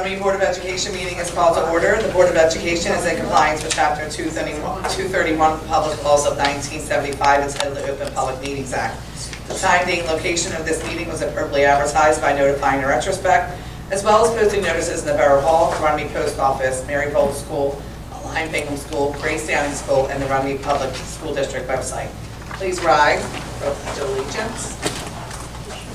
Runnemede Board of Education meeting is called to order. The Board of Education is in compliance with Chapter 231 of the Public Laws of 1975 entitled the Open Public Meetings Act. The time, date, and location of this meeting was appropriately advertised by notifying in retrospect, as well as posting notices in the Borough Hall, the Runnemede Post Office, Maryville School, Lime Bingham School, Grace Downing School, and the Runnemede Public School District website. Please rise for pledge allegiance.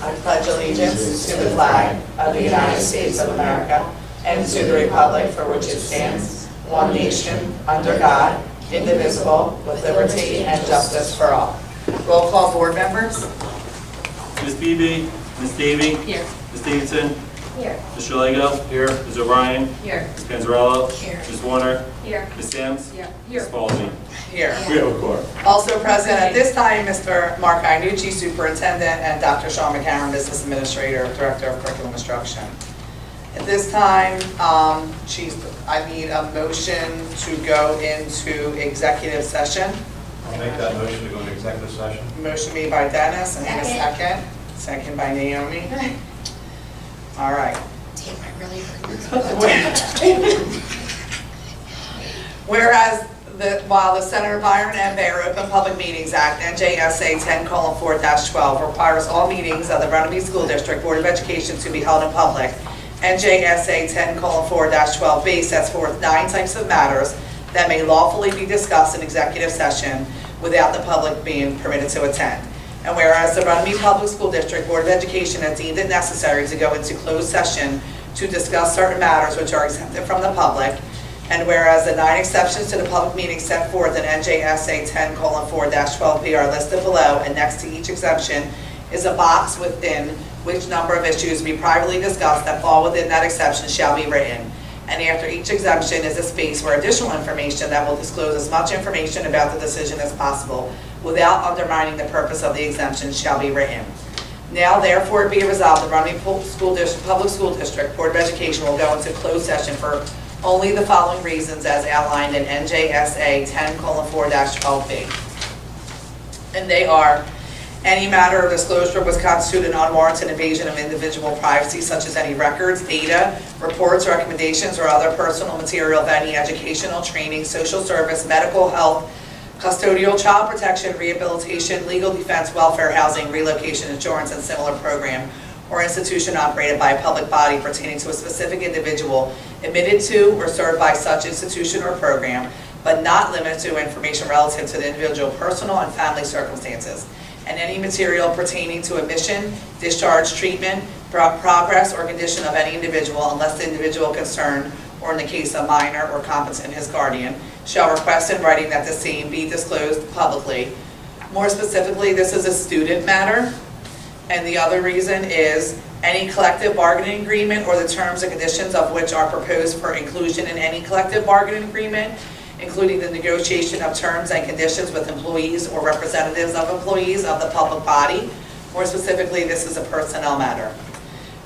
I pledge allegiance to the flag of the United States of America and to the republic for which it stands, one nation, under God, indivisible, with liberty and justice for all. Roll call board members. Ms. Beebe, Ms. Davey. Here. Ms. Davidson. Here. Mr. Lego. Here. Ms. O'Brien. Here. Ms. Panzarella. Here. Ms. Warner. Here. Ms. Sams. Here. Ms. Palsy. Here. We have a quorum. Also present at this time, Mr. Mark Iannucci, Superintendent, and Dr. Sean McCarron, Business Administrator, Director of Curriculum Instruction. At this time, I need a motion to go into executive session. I'll make that motion to go into executive session. Motion made by Dennis, and a second. Second by Naomi. All right. Damn, I really heard Whereas while the Senator Byron M. Bayer Open Public Meetings Act, NJSA 10:4-12, requires all meetings of the Runnemede School District Board of Education to be held in public, NJSA 10:4-12B sets forth 9 types of matters that may lawfully be discussed in executive session without the public being permitted to attend. And whereas the Runnemede Public School District Board of Education has deemed it necessary to go into closed session to discuss certain matters which are exempted from the public, and whereas the 9 exceptions to the public meeting set forth in NJSA 10:4-12B are listed below, and next to each exemption is a box within which number of issues to be privately discussed that fall within that exception shall be written. And after each exemption is a space for additional information that will disclose as much information about the decision as possible without undermining the purpose of the exemption shall be written. Now therefore be resolved, the Runnemede Public School District Board of Education will go into closed session for only the following reasons as outlined in NJSA 10:4-12B. And they are: any matter of disclosure was constitute an unwarranted invasion of individual privacy, such as any records, data, reports, recommendations, or other personal material of any educational, training, social service, medical, health, custodial, child protection, rehabilitation, legal defense, welfare, housing, relocation, insurance, and similar program or institution operated by a public body pertaining to a specific individual admitted to or served by such institution or program, but not limited to information relative to the individual personal and family circumstances, and any material pertaining to admission, discharge, treatment, progress, or condition of any individual unless the individual concerned, or in the case of minor or competent his guardian, shall request in writing that the same be disclosed publicly. More specifically, this is a student matter, and the other reason is any collective bargaining agreement or the terms and conditions of which are proposed for inclusion in any collective bargaining agreement, including the negotiation of terms and conditions with employees or representatives of employees of the public body. More specifically, this is a personnel matter.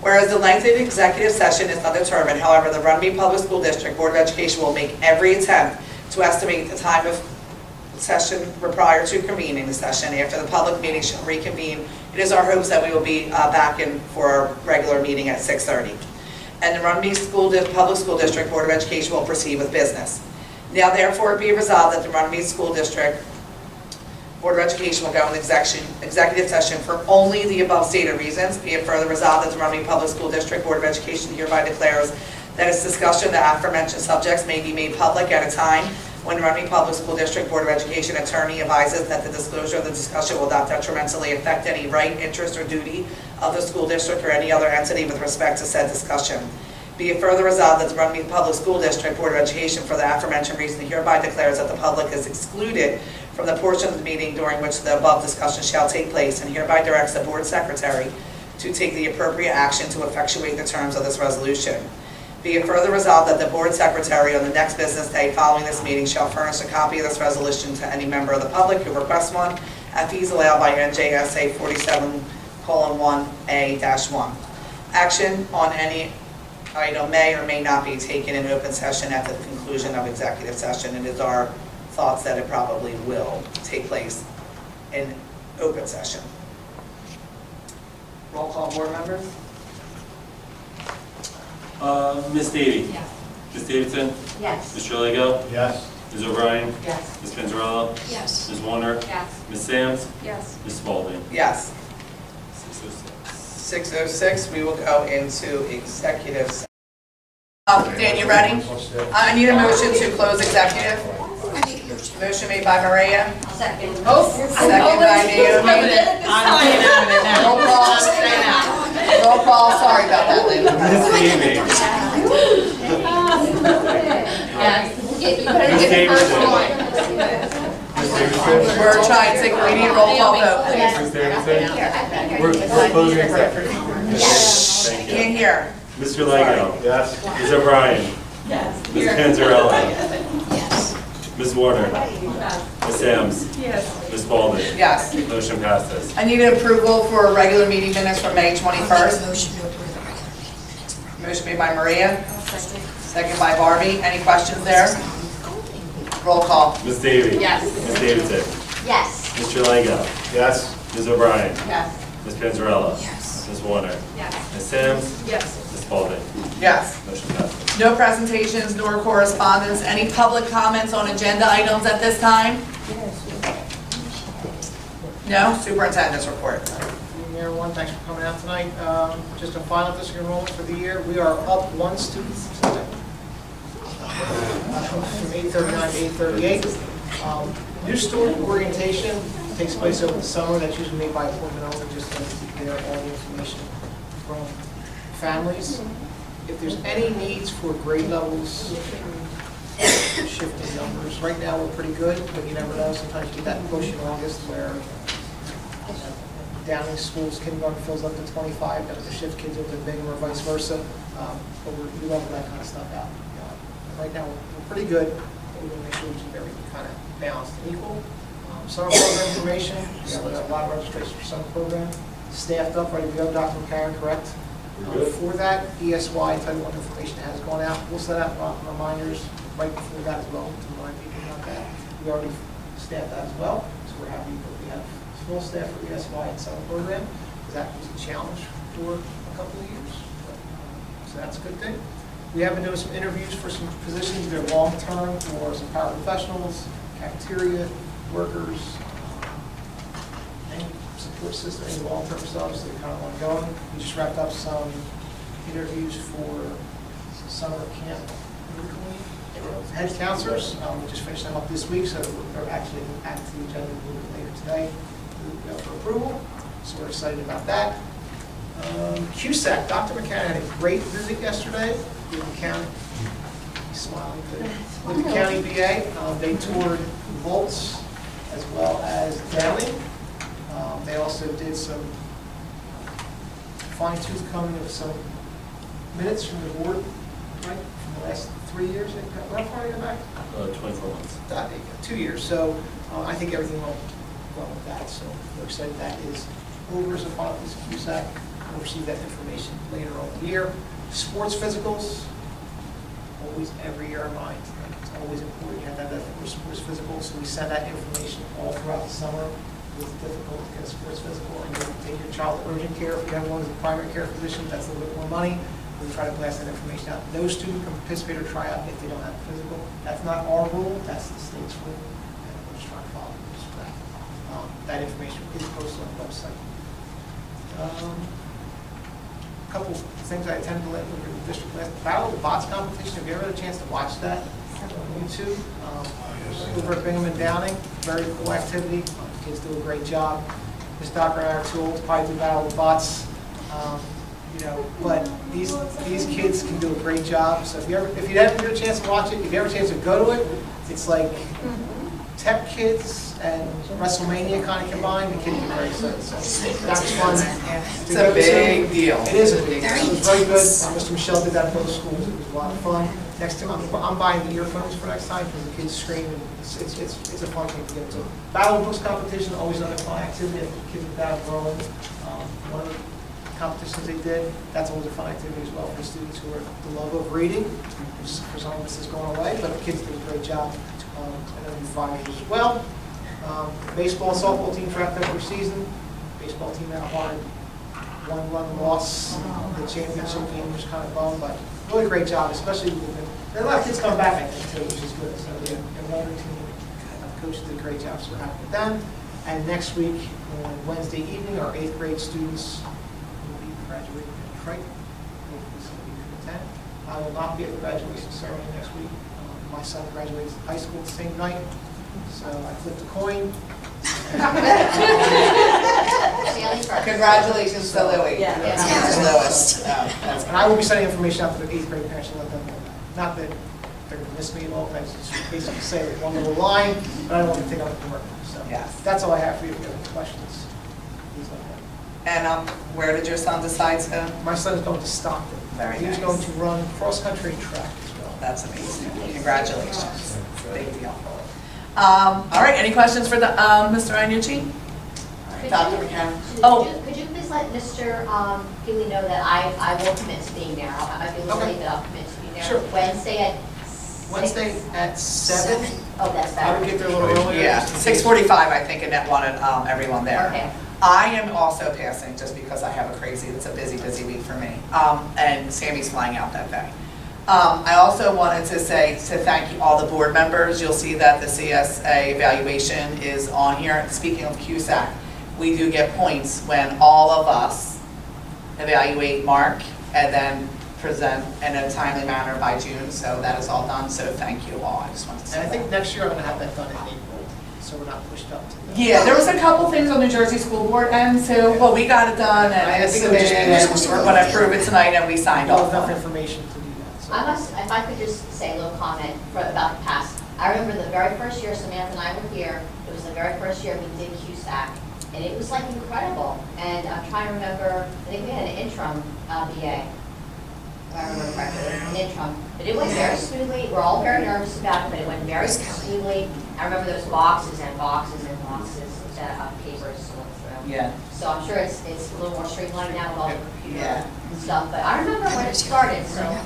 Whereas the length of the executive session is undetermined, however, the Runnemede Public School District Board of Education will make every attempt to estimate the time of session prior to convening the session. After the public meeting shall reconvene, it is our hopes that we will be back in for our regular meeting at 6:30. And the Runnemede Public School District Board of Education will proceed with business. Now therefore be resolved that the Runnemede School District Board of Education will go into executive session for only the above stated reasons. Be it further resolved that the Runnemede Public School District Board of Education hereby declares that its discussion of the aforementioned subjects may be made public at a time when the Runnemede Public School District Board of Education attorney advises that the disclosure of the discussion will not detrimentally affect any right, interest, or duty of the school district or any other entity with respect to said discussion. Be it further resolved that the Runnemede Public School District Board of Education, for the aforementioned reason, hereby declares that the public is excluded from the portion of the meeting during which the above discussion shall take place, and hereby directs the Board Secretary to take the appropriate action to effectuate the terms of this resolution. Be it further resolved that the Board Secretary on the next business day following this meeting shall furnish a copy of this resolution to any member of the public who requests one at fees allowed by NJSA 47:1A-1. Action on any item may or may not be taken in open session at the conclusion of executive session. It is our thoughts that it probably will take place in open session. Roll call, board members. Ms. Davy? Yes. Ms. Davidson? Yes. Mr. Lego? Yes. Ms. O'Brien? Yes. Ms. Panzarella? Yes. Ms. Warner? Yes. Ms. Samms? Yes. Ms. Spalding? Yes. 6:06. 6:06, we will go into executive. Dan, you ready? What's that? I need a motion to close executive. Motion made by Maria, Second. second by Naomi. Roll call. Roll call, sorry about that, ladies. Ms. Davy? Yes. You better Ms. get the first Davidson? one. Ms. Davidson? We're trying to, we need a roll call vote, please. Ms. Davidson? We're closing executive. Thank you. Can't hear. Mr. Lego? Yes. Ms. O'Brien? Yes. Ms. Panzarella? Yes. Ms. Warner? Ms. Samms? Yes. Ms. Spalding? Yes. Motion passes. I need an approval for regular meeting minutes from May 21st. Motion to approve the regular meeting. Motion made by Maria, second by Barbie. Any questions there? Roll call. Ms. Davy? Yes. Ms. Davidson? Yes. Mr. Lego? Yes. Ms. O'Brien? Yes. Ms. Panzarella? Yes. Ms. Warner? Yes. Ms. Samms? Yes. Ms. Spalding? Yes. Motion passes. No presentations nor correspondence. Any public comments on agenda items at this time? No? Superintendent's report. Evening, everyone. Thanks for coming out tonight. Just a final district enrollment for the year. We are up one student from 839 to 838. New student orientation takes place over the summer. That's usually made by appointment only, just to get all the information from families. If there's any needs for grade levels, shifting numbers, right now we're pretty good, but you never know. Sometimes you get that push in August where Downing schools kindergarten fills up to 25, then the shift kids over to Bingham or vice versa. But we love that kind of stuff out. Right now we're pretty good, but we want to make sure we keep everything kind of balanced and equal. Summer program information, we have a lot of registration for summer program. Staffed up, ready to go. Dr. McCarron, correct? For that, ESY Title I information has gone out. We'll set out reminders right before that as well to remind people about that. We already staffed that as well, so we're happy that we have full staff for ESY and summer program, because that was a challenge for a couple of years. So that's a good thing. We have been doing some interviews for some positions that are long-term for some paraprofessionals, cafeteria workers, any support system, any long-term subs that are kind of ongoing. We just wrapped up some interviews for summer camp head counselors. We just finished them up this week, so they're actually added to the agenda a little bit later today for approval. So we're excited about that. CUSAC, Dr. McCann had a great visit yesterday with the county. He's smiling today. With the county BA, they toured Volts as well as Downing. They also did some fine-tooth combing of some minutes from the board, right, from the last 3 years. How far are you back? 24 months. 2 years. So I think everything went well with that. So we're excited that is over as a final piece of CUSAC. We'll receive that information later on in the year. Sports physicals, always every year in mind. It's always important you have that for sports physicals. So we send that information all throughout the summer. It's difficult to get a sports physical, and you take your child to urgent care. If you have one as a primary care physician, that's a little bit more money. We try to blast that information out. No student can participate or try out if they don't have a physical. That's not our rule, that's the state's rule. And we're just trying to follow rules for that. That information is posted on the website. A couple things I attended to let over the district last. Battle of the Bots competition. Have you ever had a chance to watch that on YouTube? Over at Bingham and Downing, very cool activity. Kids do a great job. Miss Docker and I are too old to probably do Battle of the Bots. But these kids can do a great job. So if you ever get a chance to watch it, if you ever have a chance to go to it, it's like tech kids and WrestleMania kind of combined. The kids are very excited. So that was fun. It's a big deal. It is a big deal. It was very good. Mr. Michelle did that for the schools. It was a lot of fun. Next time, I'm buying the earphones for next time because the kids scream, and it's a fun thing to get to. Battle books competition, always another fun activity. The kids are down growing. One of the competitions they did, that's always a fun activity as well for the students who are the love of reading. For some of this is going away, but the kids did a great job. And then the fighters as well. Baseball and softball teams wrapped up their season. Baseball team had a hard 1-1 loss, the championship game, which kind of bummed, but really great job, especially there are a lot of kids coming back, I think, too, which is good. So they're another team. The coaches did a great job, so we're happy with them. And next week, on Wednesday evening, our 8th grade students will be graduating in Triton. Hopefully somebody can attend. I will not be at the graduation ceremony next week. My son graduates high school the same night, so I flipped a coin. Congratulations to Louie. Yeah. To Louis. And I will be sending information out to the 8th grade parents to let them know that. Not that they're going to miss me at all, I just basically say one little line, but I don't want to take out the work. So Yes. that's all I have for you. If you have any questions, please let me know. And where did your son decide to? My son is going to Stockton. Very He's nice. going to run cross-country and track as well. That's amazing. Congratulations. Big deal. All right, any questions for Mr. Iannucci? Dr. McCann? Could you please let Mr. Healy know that I will commit to being there? I might be a little Okay. late, but I'll commit to being there. Sure. Wednesday at 6? Wednesday at 7. Oh, that's I better. would get there a little earlier. Yeah, just in case. 6:45, I think Annette wanted everyone there. Okay. I am also passing, just because I have it's a busy week for me. And Sammy's flying out that day. I also wanted to thank you, all the board members. You'll see that the CSA evaluation is on here. Speaking of CUSAC, we do get points when all of us evaluate Mark and then present in a timely manner by June. So that is all done, so thank you all. I just wanted to say And I think that. next year I'm going to have that done in April, so we're not pushed up to the... Yeah, there was a couple things on New Jersey School Board end too, but we got it done and it's submitted, and we're gonna approve it tonight and we signed I'll off have on enough it. information to do that. So. If I could just say a little comment about the past. I remember the very first year Samantha and I were here, it was the very first year we did CUSAC, and it was like incredible. And I'm trying to remember, I think we had an interim BA, if I remember correctly, an interim. But it went very smoothly, we're all very nervous about it, but it went very smoothly. I remember those boxes and boxes and boxes of papers to look through. Yeah. So I'm sure it's a little more streamlined now with all the computer Yeah. and stuff, but I remember when it started, so.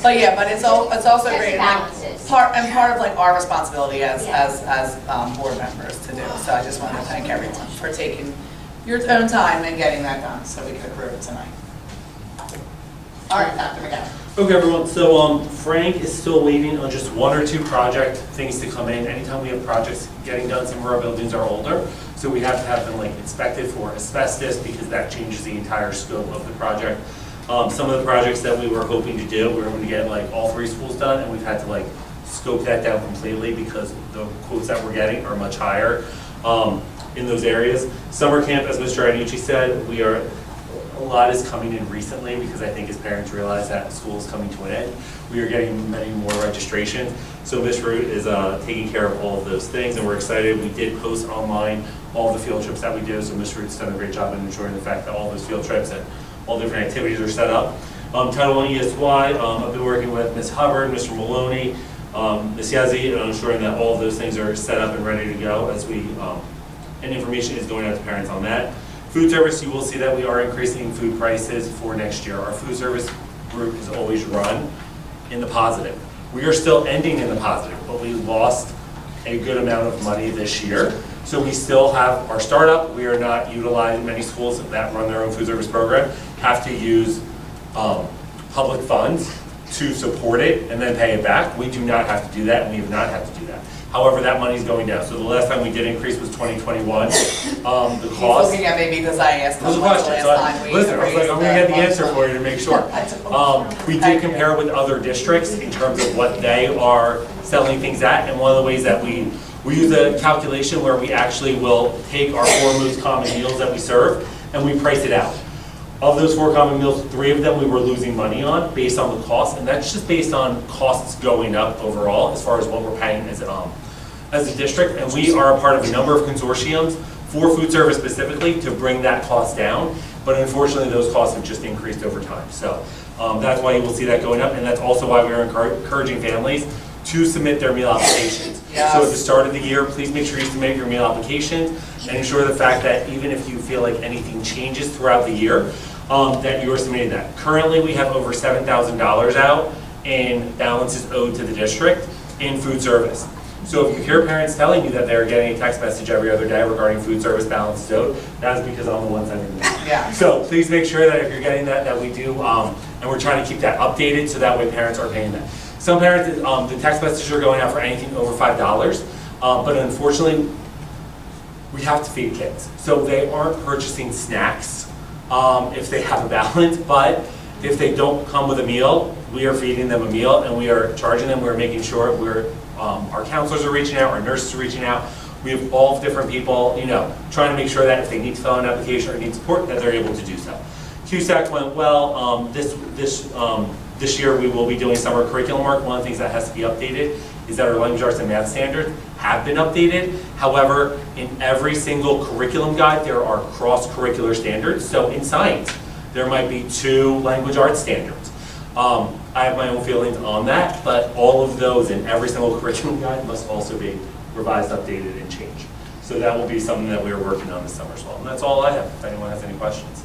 But yeah, but it's also Checks great, and balances. part of like our responsibility as board members to do. So I just want to thank everyone for taking your own time and getting that done, so we could approve it tonight. All right, Dr. McGowan. Okay, everyone, so Frank is still waiting on just 1 or 2 project things to come in. Anytime we have projects getting done, some of our buildings are older, so we have to have them like inspected for asbestos because that changes the entire scope of the project. Some of the projects that we were hoping to do, we were hoping to get like all 3 schools done, and we've had to like scope that down completely because the quotes that we're getting are much higher in those areas. Summer camp, as Mr. Iannucci said, a lot is coming in recently because I think as parents realize that school is coming to an end. We are getting many more registrations. So Ms. Root is taking care of all of those things, and we're excited. We did post online all the field trips that we do, so Ms. Root's done a great job in ensuring the fact that all those field trips and all different activities are set up. Title I ESY, I've been working with Ms. Hubbard, Mr. Maloney, Ms. Yazzie, and ensuring that all of those things are set up and ready to go as and information is going out to parents on that. Food service, you will see that we are increasing food prices for next year. Our food service group has always run in the positive. We are still ending in the positive, but we lost a good amount of money this year. So we still have our startup. We are not utilizing, many schools that run their own food service program have to use public funds to support it and then pay it back. We do not have to do that, and we have not had to do that. However, that money is going down. So the last time we did increase was 2021. The He's cost. looking at me because I asked It was a him when's the question, last so time we listen, I was like, I'm gonna get the answer for you to make sure. We did Thank you. compare with other districts in terms of what they are selling things at, and one of the ways that we use a calculation where we actually will take our 4 most common meals that we serve, and we price it out. Of those 4 common meals, 3 of them we were losing money on based on the cost, and that's just based on costs going up overall as far as what we're paying as a district. And we are a part of a number of consortiums for food service specifically to bring that cost down, but unfortunately those costs have just increased over time. So that's why you will see that going up, and that's also why we are encouraging families to submit their meal applications. Yes. So at the start of the year, please make sure you submit your meal applications and ensure the fact that even if you feel like anything changes throughout the year, that you are submitting that. Currently, we have over $7,000 out in balances owed to the district in food service. So if you hear parents telling you that they're getting a text message every other day regarding food service balances owed, that's because I'm the one sending them. Yeah. So please make sure that if you're getting that we do, and we're trying to keep that updated so that way parents are paying that. Some parents, the text messages are going out for anything over $5, but unfortunately, we have to feed kids. So they aren't purchasing snacks if they have a balance, but if they don't come with a meal, we are feeding them a meal and we are charging them. We're making sure our counselors are reaching out, our nurses are reaching out. We have all different people, trying to make sure that if they need to fill out an application or need support, that they're able to do so. CUSAC went well. This year we will be doing summer curriculum work. One of the things that has to be updated is that our language arts and math standards have been updated. However, in every single curriculum guide, there are cross-curricular standards. So in science, there might be 2 language arts standards. I have my own feelings on that, but all of those in every single curriculum guide must also be revised, updated, and changed. So that will be something that we are working on this summer as well. And that's all I have, if anyone has any questions.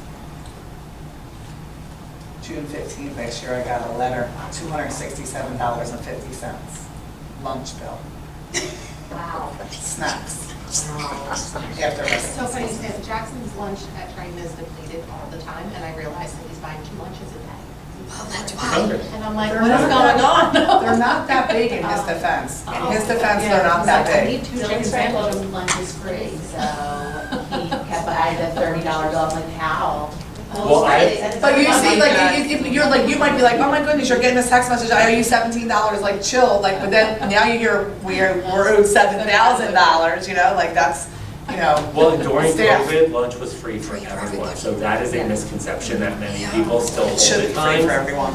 June 15th next year, I got a letter, $267.50, lunch bill, Wow. snacks. Wow. After It's so funny, because Jackson's lunch at Triton is depleted all the time, and I realized that he's buying 2 lunches a day. Well, that's He's why. hungry. And I'm like, They're what is not- going on? They're not that big in his defense. In his defense, they're not that I big. need 2 Dylan's chicken friend told sandwiches. him lunch is free, so he kept adding the $30 bill. I'm like, how? Well, But you see, like, if you're like, you might be like, oh my goodness, you're getting this text message, I owe you $17, like, chill, like, but then now you hear, we're owed $7,000, like, that's, Well, during staff. COVID, lunch was free for Free for everyone. everybody. So that is a misconception that many Yeah. people still It hold should be at free for times. everyone.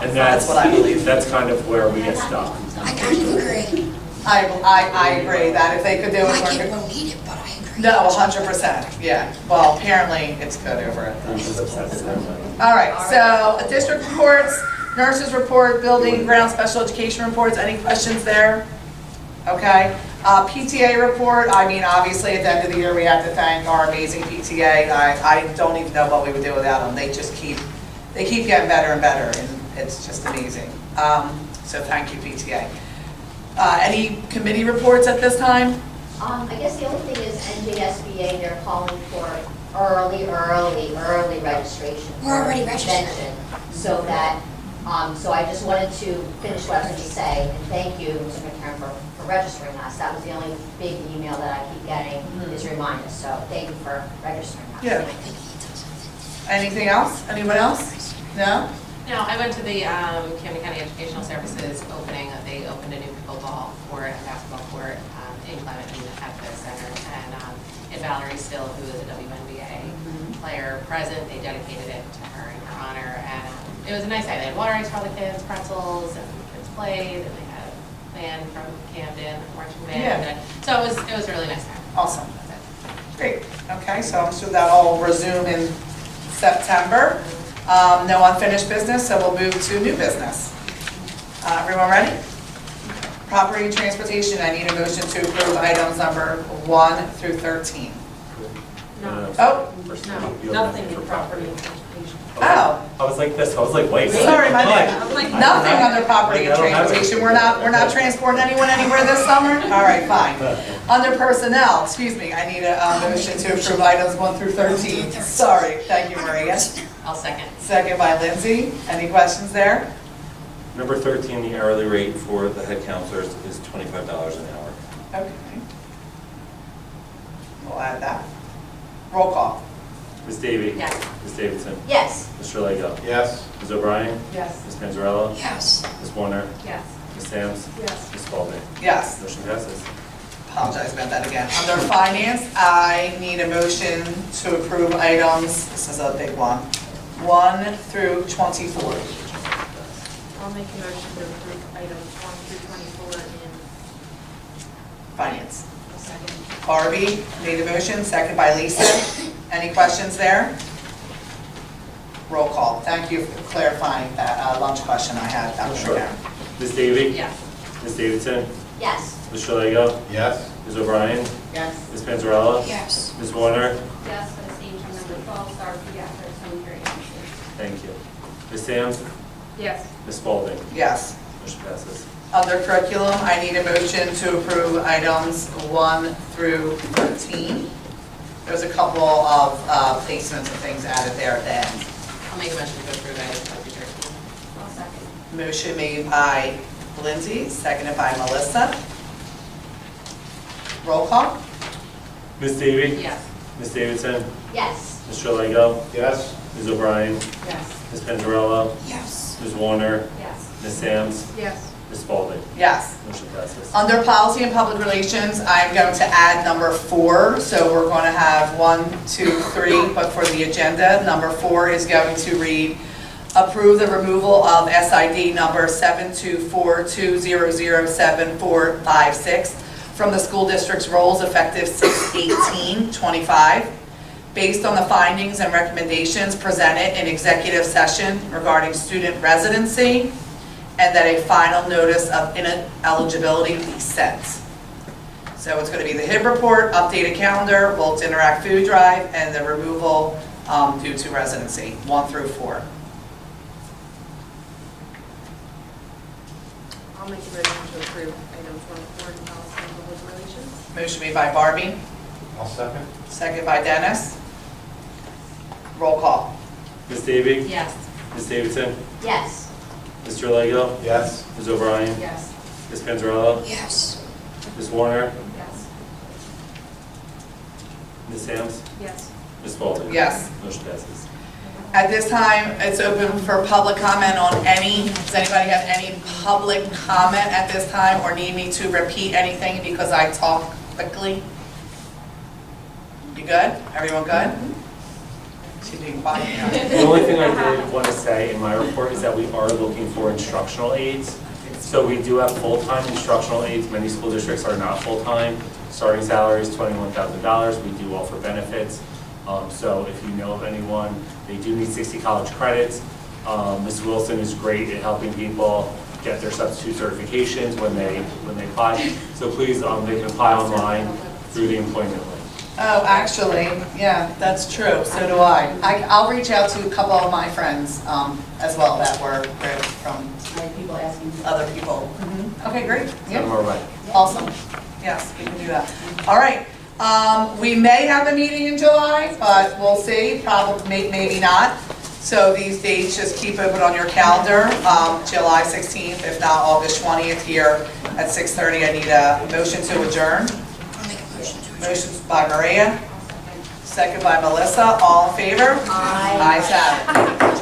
And That's what I believe. That's kind of where we get stuck. I kind of agree. I agree that if they could do My it, kid for won't eat it, but I agree. no, 100%, yeah. Well, apparently, it's good over at the Which is obsessive. All right, so district reports, nurses report, building ground special education reports, any questions there? Okay, PTA report, I mean, obviously, at the end of the year, we have to thank our amazing PTA. I don't even know what we would do without them, they keep getting better and better, and it's just amazing. So thank you, PTA. Any committee reports at this time? I guess the only thing is NJSBA, they're calling for early registration. We're already for registered. convention, So that, so I just wanted to finish what I was going to say, and thank you, Mr. McCarron, for registering us. That was the only big email that I keep getting, is reminders, so thank you for registering us. Yeah. Anything else? Anyone else? No? No, I went to the Camden County Educational Services opening. They opened a new pickleball court, a basketball court in Clement at the center. And Valerie Still, who is a WNBA player present, they dedicated it to her in her honor. And it was a nice night. They had water ice for all the kids, pretzels, and the kids played. And they had a band from Camden, a marching band. Yeah. So it was a really nice time. Awesome. That's it. Great, okay, so I'm sure that'll resume in September. No unfinished business, so we'll move to new business. Everyone ready? Property and transportation, I need a motion to approve items number 1 through 13. No. Oh. Nothing in property and transportation. Oh. I was like this, I was like, wait. Sorry, my bad. like, Nothing under property and I don't have transportation, it. we're not transporting anyone anywhere this summer? All right, fine. Under personnel, excuse me, I need a motion to approve items 1 through 13. Sorry, thank you, Maria. I'll second. Second by Lindsay, any questions there? Number 13, the hourly rate for the head counselors is $25 an hour. Okay. We'll add that. Roll call. Ms. Davy? Yes. Ms. Davidson? Yes. Mr. Lego? Yes. Ms. O'Brien? Yes. Ms. Panzarella? Yes. Ms. Warner? Yes. Ms. Sams? Yes. Ms. Spalding? Yes. Motion passes. Apologize about that again. Under finance, I need a motion to approve items, this is a big one, 1 through 24. I'll make a motion to approve items 1 through 24 in Finance. a second. Barbie made a motion, second by Lisa. Any questions there? Roll call. Thank you for clarifying that lunch question I had. That was Sure. down. Ms. Davy? Yes. Ms. Davidson? Yes. Mr. Lego? Yes. Ms. O'Brien? Yes. Ms. Panzarella? Yes. Ms. Warner? Yes, for the same from number 12, star pediatric cemetery officer. Thank you. Ms. Sams? Yes. Ms. Spalding? Yes. Motion passes. Under curriculum, I need a motion to approve items 1 through 13. There's a couple of placements and things added there at the end. I'll make a motion to approve items 1 through 13. I'll second. Motion made by Lindsay, seconded by Melissa. Roll call? Ms. Davy? Yes. Ms. Davidson? Yes. Mr. Lego? Yes. Ms. O'Brien? Yes. Ms. Panzarella? Yes. Ms. Warner? Yes. Ms. Sams? Yes. Ms. Spalding? Yes. Motion passes. Under policy and public relations, I'm going to add number 4. So we're going to have 1, 2, 3, but for the agenda, number 4 is going to read, approve the removal of SID number 72420074456 from the school district's rolls effective 6/18/25, based on the findings and recommendations presented in executive session regarding student residency, and that a final notice of ineligibility be sent. So it's going to be the HIB report, updated calendar, Volts Interact food drive, and the removal due to residency, 1 through 4. I'll make a motion to approve items 1 to 4 in policy and public relations. Motion made by Barbie, I'll second. seconded by Dennis. Roll call. Ms. Davy? Yes. Ms. Davidson? Yes. Mr. Lego? Yes. Ms. O'Brien? Yes. Ms. Panzarella? Yes. Ms. Warner? Yes. Ms. Sams? Yes. Ms. Spalding? Yes. Motion passes. At this time, it's open for public comment on any, does anybody have any public comment at this time or need me to repeat anything because I talk quickly? You good? Everyone good? She's being quiet. The only thing I did want to say in my report is that we are looking for instructional aides. So we do have full-time instructional aides. Many school districts are not full-time. Starting salary is $21,000. We do offer benefits. So if you know of anyone, they do need 60 college credits. Ms. Wilson is great at helping people get their substitute certifications when they apply. So please, they can apply online through the employment link. Oh, actually, yeah, that's true, so do I. I'll reach out to a couple of my friends as well that were from People asking. other people. Okay, great. Send them Yeah. our way. Awesome. Yes, we can do that. All right. We may have a meeting in July, but we'll see, probably, maybe not. So these dates, just keep open on your calendar. July 16th, if not August 20th here at 6:30. I need a motion to adjourn. I'll make a motion to adjourn. Motion's by Maria, second by Melissa. All in favor? Aye. Ayes have it.